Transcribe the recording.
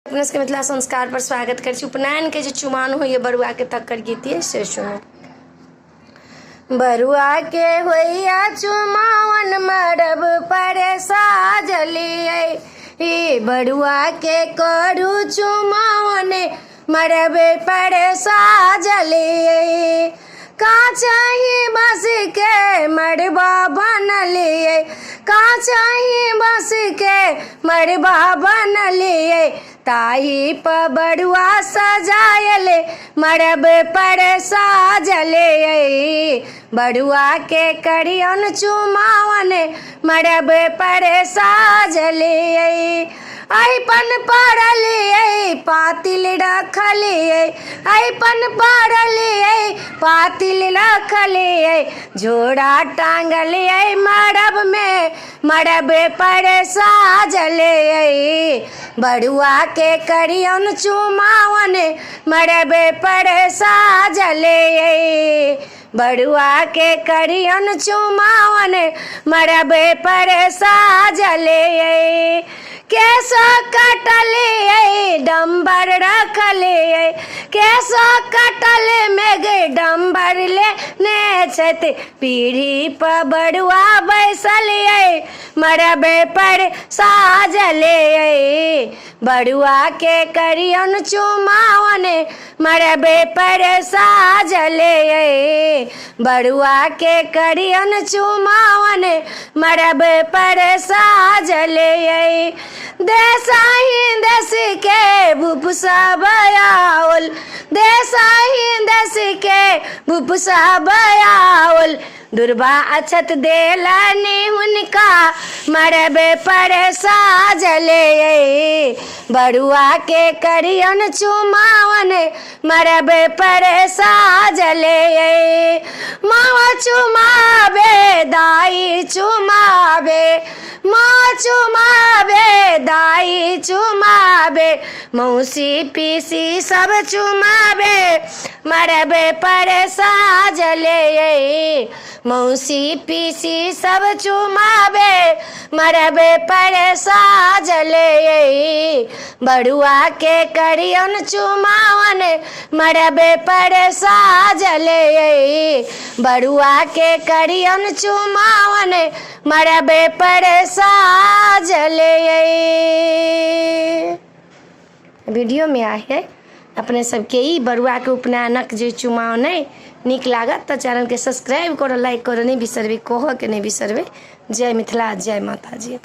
अपने सबके मिथिला संस्कार पर स्वागत कर उपनयन के जो चुमान होइए बरुआ के तक्कर गीत से सुनो। बरुआ के होइया चुमावन मरब पर साजलिए, बरुआ के करू चुमावन मरब पर साजलिए। का चाही बस के मरबा बनलिए, का चाही बस के मरबा बनलिए। ताही प बरुआ सजायले मरब पर साजले, बरुआ के करियन चुमावन मरब पर साजले। ऐपन पड़लिए पातिल रखलिए, ऐपन पड़लिए पातिल रखलिए। झोड़ा टांगलिए मरब में मरब पर साजले, बरुआ के करियन चुमावन मरब पर साजले। बरुआ के करियन चुमावन मरब पर साजले। केस कटले डम्बर रखले, केस कटले में गे डम्बर ले छत। पीढ़ी पर बरुआ बैसलिए मरब पर साजले, बरुआ के करियन चुमावन मरब पर साजले। बरुआ के करियन चुमावन मरब पर साजले। देसाही देश के भूपसा बयावल, देसाही देश के भूपसा बयावल। दुर्बा अछत देलनी उनका मरब पर साजले, बरुआ के करियन चुमावन मरब पर साजले। माँ चुमावे दाई चुमावे, माँ चुमावे दाई चुमावे। मौसी पीसी सब चुमावे मरब पर साजले, मौसी पीसी सब चुमावे मरब पर साजले। बरुआ के करियन चुमावन मरब पर साजले, बरुआ के करियन चुमावन मरब पर साजले। वीडियो में आए अपने सबके ई बरुआ के उपनयनक जो चुमावन है निक लागत तो चैनल के सब्सक्राइब करो, लाइक करो नहीं बिसरबे, कहो के नहीं बिसरबे। जय मिथिला, जय माता जी।